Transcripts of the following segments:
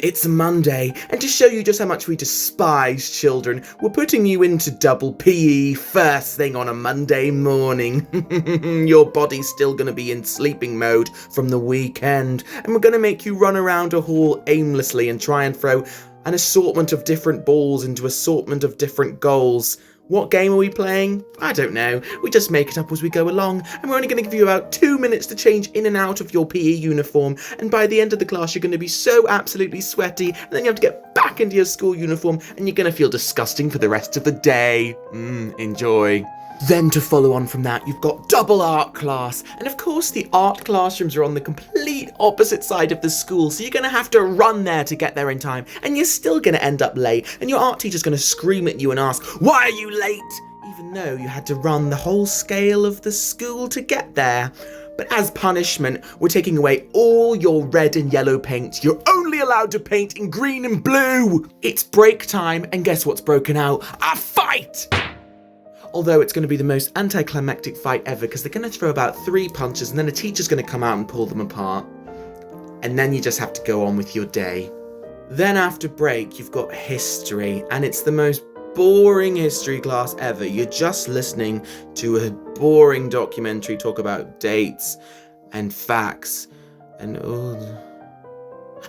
It's a Monday, and to show you just how much we despise children, we're putting you into double PE first thing on a Monday morning. Your body's still going to be in sleeping mode from the weekend, and we're going to make you run around a hall aimlessly and try and throw an assortment of different balls into assortment of different goals. What game are we playing? I don't know. We just make it up as we go along, and we're only going to give you about 2 minutes to change in and out of your PE uniform, and by the end of the class you're going to be so absolutely sweaty, and then you have to get back into your school uniform, and you're going to feel disgusting for the rest of the day. Enjoy. Then to follow on from that, you've got double art class, and of course the art classrooms are on the complete opposite side of the school, so you're going to have to run there to get there in time, and you're still going to end up late, and your art teacher's going to scream at you and ask, "Why are you late?" Even though you had to run the whole scale of the school to get there. But as punishment, we're taking away all your red and yellow paint. You're only allowed to paint in green and blue. It's break time, and guess what's broken out? A fight! Although it's going to be the most anticlimactic fight ever, because they're going to throw about 3 punches and then a teacher's going to come out and pull them apart. And then you just have to go on with your day. Then after break, you've got history, and it's the most boring history class ever. You're just listening to a boring documentary talk about dates and facts and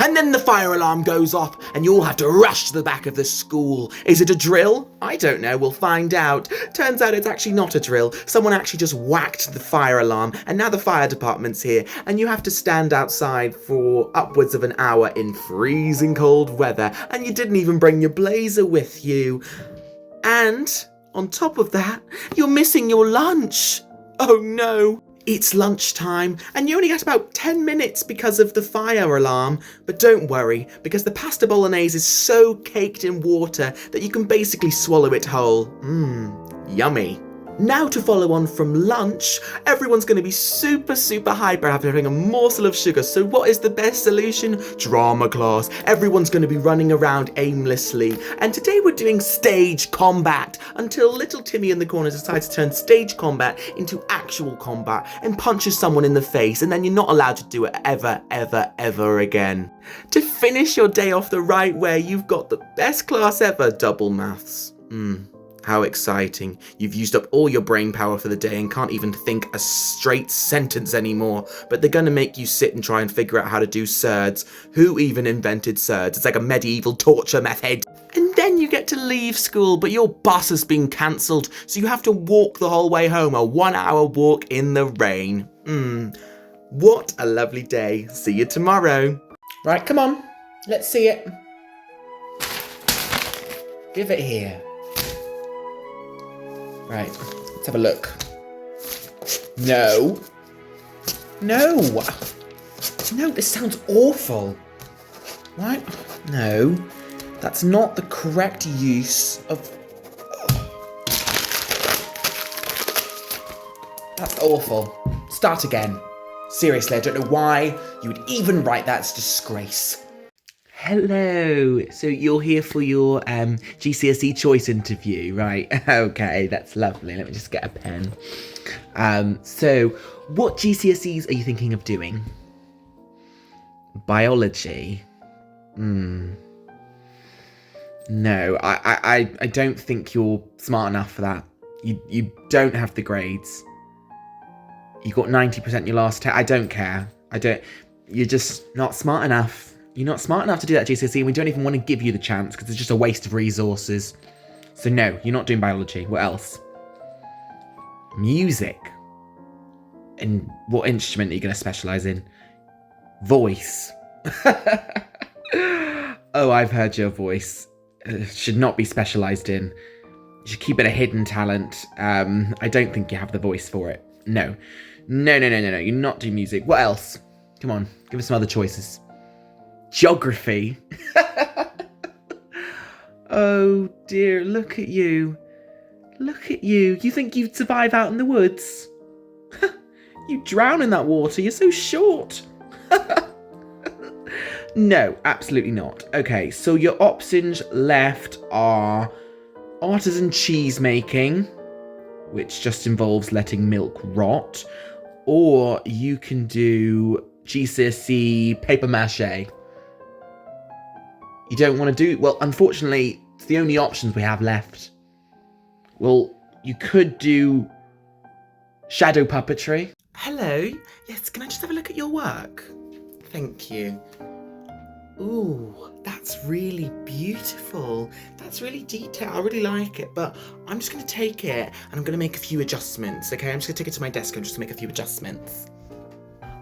And then the fire alarm goes off, and you all have to rush to the back of the school. Is it a drill? I don't know, we'll find out. Turns out it's actually not a drill. Someone actually just whacked the fire alarm, and now the fire department's here, and you have to stand outside for upwards of an hour in freezing cold weather, and you didn't even bring your blazer with you. And, on top of that, you're missing your lunch. Oh no. It's lunchtime, and you only get about 10 minutes because of the fire alarm. But don't worry, because the pasta bolognese is so caked in water that you can basically swallow it whole. Yummy. Now to follow on from lunch, everyone's going to be super hyper after having a morsel of sugar. So what is the best solution? Drama class. Everyone's going to be running around aimlessly. And today we're doing stage combat until little Timmy in the corner decides to turn stage combat into actual combat and punches someone in the face, and then you're not allowed to do it ever again. To finish your day off the right way, you've got the best class ever, double maths. How exciting. You've used up all your brain power for the day and can't even think a straight sentence anymore, but they're gonna make you sit and try and figure out how to do surds. Who even invented surds? It's like a medieval torture method. And then you get to leave school, but your bus has been cancelled, so you have to walk the whole way home, a 1-hour walk in the rain. What a lovely day. See you tomorrow. Right, come on. Let's see it. Give it here. Right, let's have a look. No, this sounds awful. Right? No, that's not the correct use of... That's awful. Start again. Seriously, I don't know why you would even write that. It's a disgrace. Hello, so you're here for your GCSE choice interview, right? Okay, that's lovely. Let me just get a pen. So what GCSEs are you thinking of doing? Biology? No, I don't think you're smart enough for that. You don't have the grades. You got 90% your last test. I don't care. You're just not smart enough. You're not smart enough to do that GCSE, and we don't even want to give you the chance because it's just a waste of resources. So no, you're not doing biology. What else? Music. And what instrument are you going to specialise in? Voice. Oh, I've heard your voice. Should not be specialised in. You should keep it a hidden talent. I don't think you have the voice for it. No. You're not doing music. What else? Come on, give us some other choices. Geography. Oh dear, look at you. You think you'd survive out in the woods? You drown in that water, you're so short. No, absolutely not. Okay, so your options left are artisan cheese making, which just involves letting milk rot, or you can do GCSE paper mache. You don't want to do... Well, unfortunately, it's the only options we have left. Well, you could do shadow puppetry. Hello. Yes, can I just have a look at your work? Thank you. Ooh, that's really beautiful. That's really detailed. I really like it, but I'm just going to take it and I'm going to make a few adjustments, okay? I'm just going to take it to my desk and just make a few adjustments.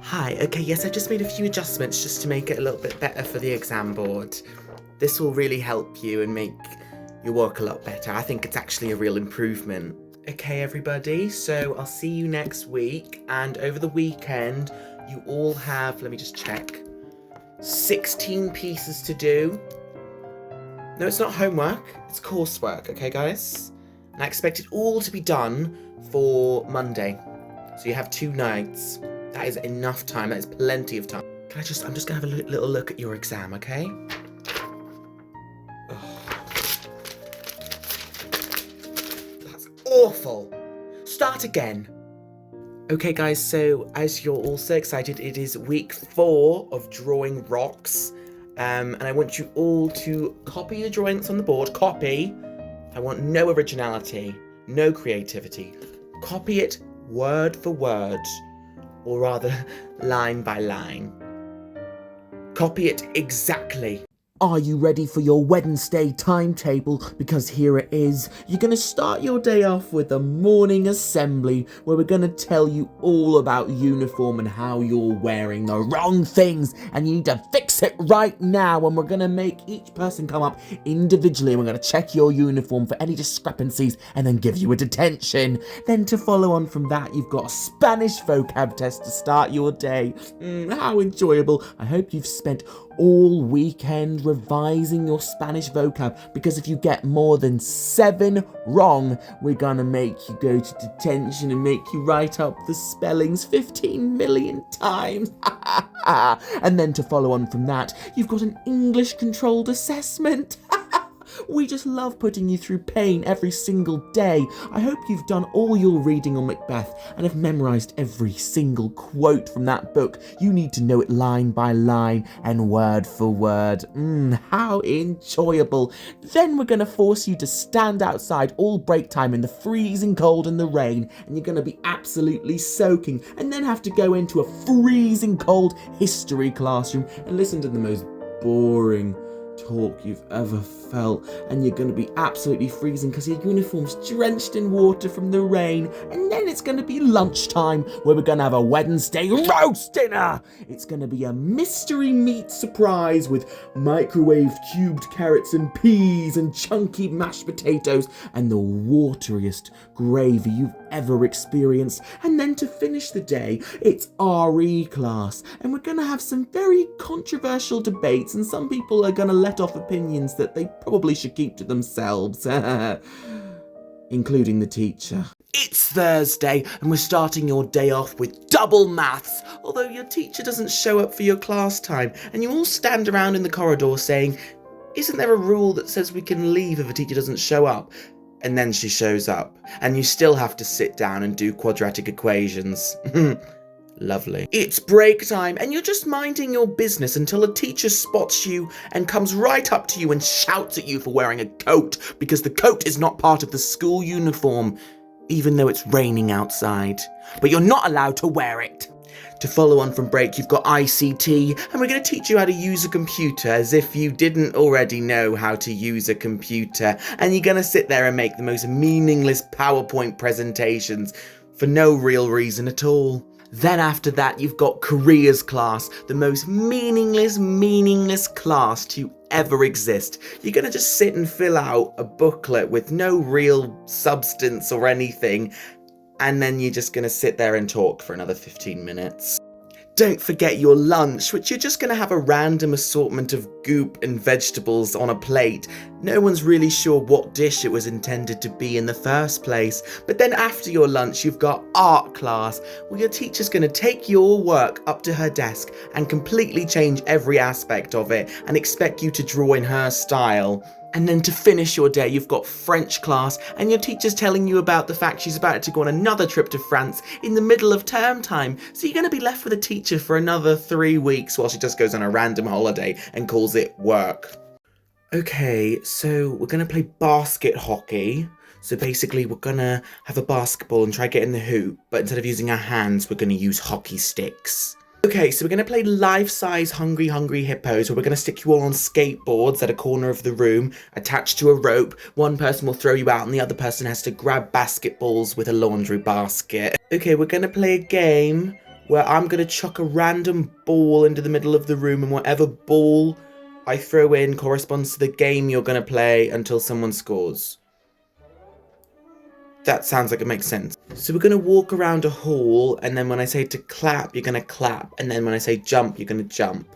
Hi, okay, yes, I just made a few adjustments just to make it a little bit better for the exam board. This will really help you and make your work a lot better. I think it's actually a real improvement. Okay, everybody, so I'll see you next week, and over the weekend, you all have, let me just check, 16 pieces to do. No, it's not homework, it's coursework, okay, guys? And I expect it all to be done for Monday. So you have 2 nights. That is enough time, that is plenty of time. I'm just gonna have a little look at your exam, okay? That's awful. Start again. Okay guys, so as you're all so excited, it is week 4 of drawing rocks. And I want you all to copy the drawings on the board. Copy. I want no originality, no creativity. Copy it word for word, or rather line by line. Copy it exactly. Are you ready for your Wednesday timetable? Because here it is. You're going to start your day off with a morning assembly where we're going to tell you all about uniform and how you're wearing the wrong things and you need to fix it right now, and we're going to make each person come up individually and we're going to check your uniform for any discrepancies and then give you a detention. Then to follow on from that, you've got a Spanish vocab test to start your day. How enjoyable. I hope you've spent all weekend revising your Spanish vocab, because if you get more than 7 wrong, we're gonna make you go to detention and make you write up the spellings 15 million times. And then to follow on from that, you've got an English controlled assessment. We just love putting you through pain every single day. I hope you've done all your reading on Macbeth and have memorised every single quote from that book. You need to know it line by line and word for word. How enjoyable. Then we're going to force you to stand outside all break time in the freezing cold and the rain, and you're going to be absolutely soaking, and then have to go into a freezing cold history classroom and listen to the most boring talk you've ever felt, and you're going to be absolutely freezing because your uniform's drenched in water from the rain. And then it's going to be lunchtime where we're going to have a Wednesday roast dinner. It's going to be a mystery meat surprise with microwaved cubed carrots and peas and chunky mashed potatoes and the wateriest gravy you've ever experienced. And then to finish the day, it's RE class, and we're going to have some very controversial debates, and some people are going to let off opinions that they probably should keep to themselves, including the teacher. It's Thursday, and we're starting your day off with double maths, although your teacher doesn't show up for your class time, and you all stand around in the corridor saying, "Isn't there a rule that says we can leave if a teacher doesn't show up?" And then she shows up, and you still have to sit down and do quadratic equations. Lovely. It's break time, and you're just minding your business until a teacher spots you and comes right up to you and shouts at you for wearing a coat, because the coat is not part of the school uniform, even though it's raining outside. But you're not allowed to wear it. To follow on from break, you've got ICT, and we're going to teach you how to use a computer as if you didn't already know how to use a computer. And you're going to sit there and make the most meaningless PowerPoint presentations for no real reason at all. Then after that, you've got careers class, the most meaningless class to ever exist. You're going to just sit and fill out a booklet with no real substance or anything, and then you're just going to sit there and talk for another 15 minutes. Don't forget your lunch, which you're just going to have a random assortment of goop and vegetables on a plate. No one's really sure what dish it was intended to be in the first place. But then after your lunch, you've got art class, where your teacher's going to take your work up to her desk and completely change every aspect of it and expect you to draw in her style. And then to finish your day, you've got French class, and your teacher's telling you about the fact she's about to go on another trip to France in the middle of term time. So you're going to be left with a teacher for another 3 weeks while she just goes on a random holiday and calls it work. Okay, so we're gonna play basket hockey. So basically we're gonna have a basketball and try getting the hoop, but instead of using our hands, we're gonna use hockey sticks. Okay, so we're gonna play life-size Hungry Hungry Hippos, where we're gonna stick you all on skateboards at a corner of the room, attached to a rope. One person will throw you out and the other person has to grab basketballs with a laundry basket. Okay, we're gonna play a game where I'm gonna chuck a random ball into the middle of the room, and whatever ball I throw in corresponds to the game you're gonna play until someone scores. That sounds like it makes sense. So we're gonna walk around a hall, and then when I say to clap, you're gonna clap, and then when I say jump, you're gonna jump.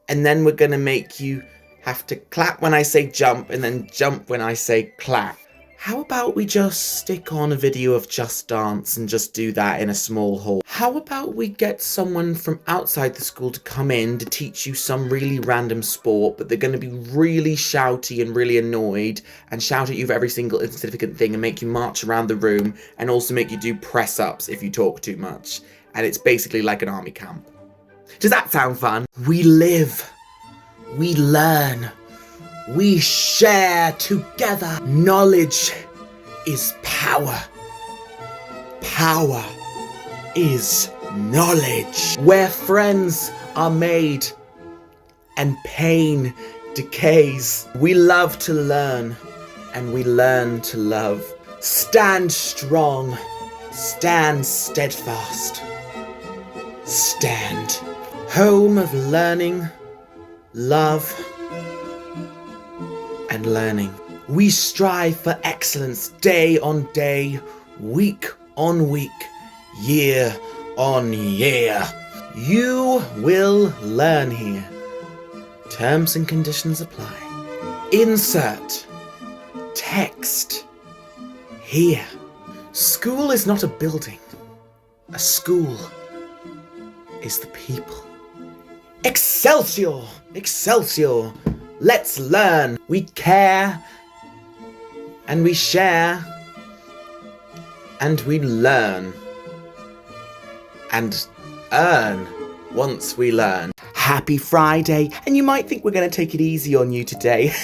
And then we're gonna make you have to clap when I say jump, and then jump when I say clap. How about we just stick on a video of Just Dance and just do that in a small hall? How about we get someone from outside the school to come in to teach you some really random sport, but they're going to be really shouty and really annoyed and shout at you for every single insignificant thing and make you march around the room and also make you do press-ups if you talk too much. And it's basically like an army camp. Does that sound fun? We live. We learn. We share together. Knowledge is power. Power is knowledge. Where friends are made and pain decays. We love to learn and we learn to love. Stand strong. Stand steadfast. Stand. Home of learning, love, and learning. We strive for excellence day on day, week on week, year on year. You will learn here. Terms and conditions apply. Insert text here. School is not a building. A school is the people. Excelsior! Excelsior! Let's learn. We care, and we share, and we learn, and earn once we learn. Happy Friday, and you might think we're going to take it easy on you today.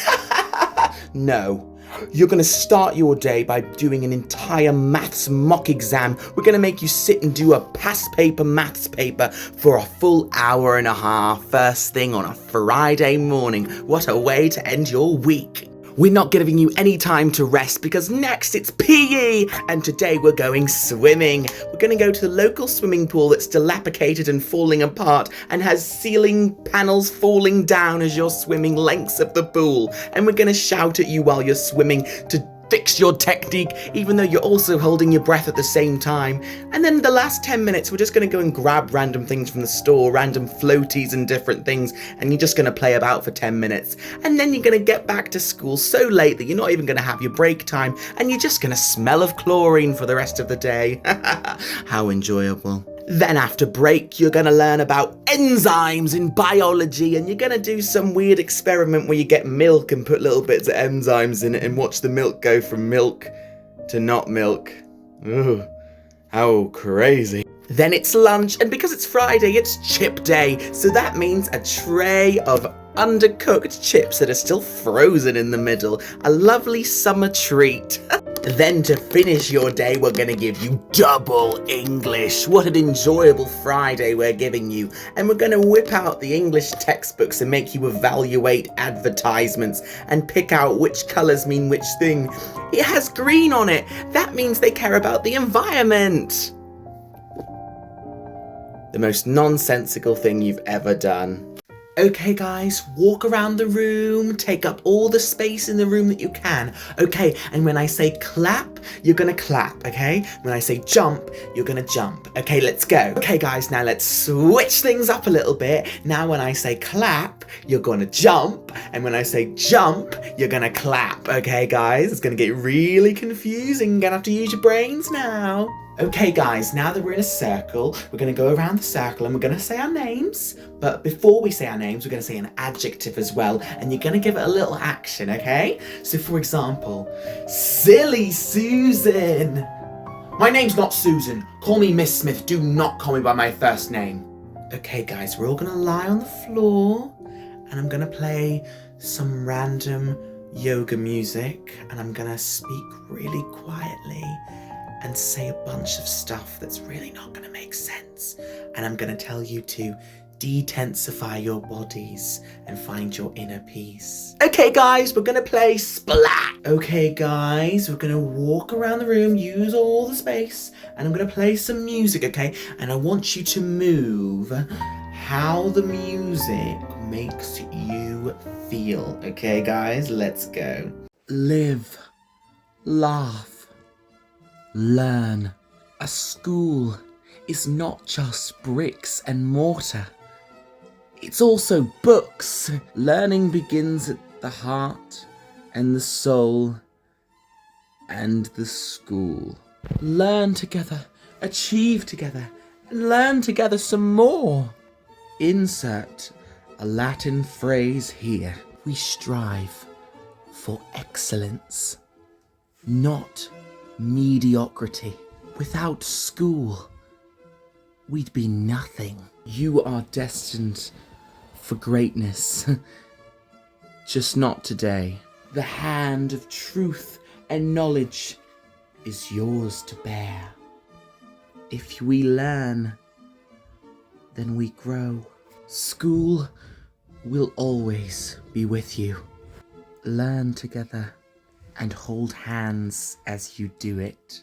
No. You're going to start your day by doing an entire maths mock exam. We're going to make you sit and do a past paper maths paper for a full hour and a half, first thing on a Friday morning. What a way to end your week. We're not giving you any time to rest because next it's PE, and today we're going swimming. We're going to go to the local swimming pool that's dilapidated and falling apart and has ceiling panels falling down as you're swimming lengths of the pool. And we're going to shout at you while you're swimming to fix your technique, even though you're also holding your breath at the same time. And then the last 10 minutes, we're just going to go and grab random things from the store, random floaties and different things, and you're just going to play about for 10 minutes. And then you're going to get back to school so late that you're not even going to have your break time, and you're just going to smell of chlorine for the rest of the day. How enjoyable. Then after break, you're going to learn about enzymes in biology, and you're going to do some weird experiment where you get milk and put little bits of enzymes in it and watch the milk go from milk to not milk. Ooh, how crazy. Then it's lunch, and because it's Friday, it's chip day. So that means a tray of undercooked chips that are still frozen in the middle. A lovely summer treat. Then to finish your day, we're going to give you double English. What an enjoyable Friday we're giving you. And we're going to whip out the English textbooks and make you evaluate advertisements and pick out which colours mean which thing. It has green on it. That means they care about the environment. The most nonsensical thing you've ever done. Okay guys, walk around the room, take up all the space in the room that you can. Okay, and when I say clap, you're gonna clap, okay? When I say jump, you're gonna jump. Okay, let's go. Okay guys, now let's switch things up a little bit. Now when I say clap, you're gonna jump, and when I say jump, you're gonna clap. Okay guys, it's gonna get really confusing. You're gonna have to use your brains now. Okay guys, now that we're in a circle, we're going to go around the circle and we're going to say our names. But before we say our names, we're going to say an adjective as well. And you're going to give it a little action, okay? So for example, Silly Susan. My name's not Susan. Call me Miss Smith. Do not call me by my first name. Okay guys, we're all going to lie on the floor. and I'm gonna play some random yoga music, and I'm gonna speak really quietly and say a bunch of stuff that's really not gonna make sense. And I'm gonna tell you to detensify your bodies and find your inner peace. Okay guys, we're gonna play Splat. Okay guys, we're gonna walk around the room, use all the space, and I'm gonna play some music, okay? And I want you to move how the music makes you feel. Okay guys, let's go. Live, laugh, learn. A school is not just bricks and mortar. It's also books. Learning begins at the heart and the soul and the school. Learn together, achieve together, and learn together some more. Insert a Latin phrase here. We strive for excellence, not mediocrity. Without school, we'd be nothing. You are destined for greatness, just not today. The hand of truth and knowledge is yours to bear. If we learn, then we grow. School will always be with you. Learn together and hold hands as you do it.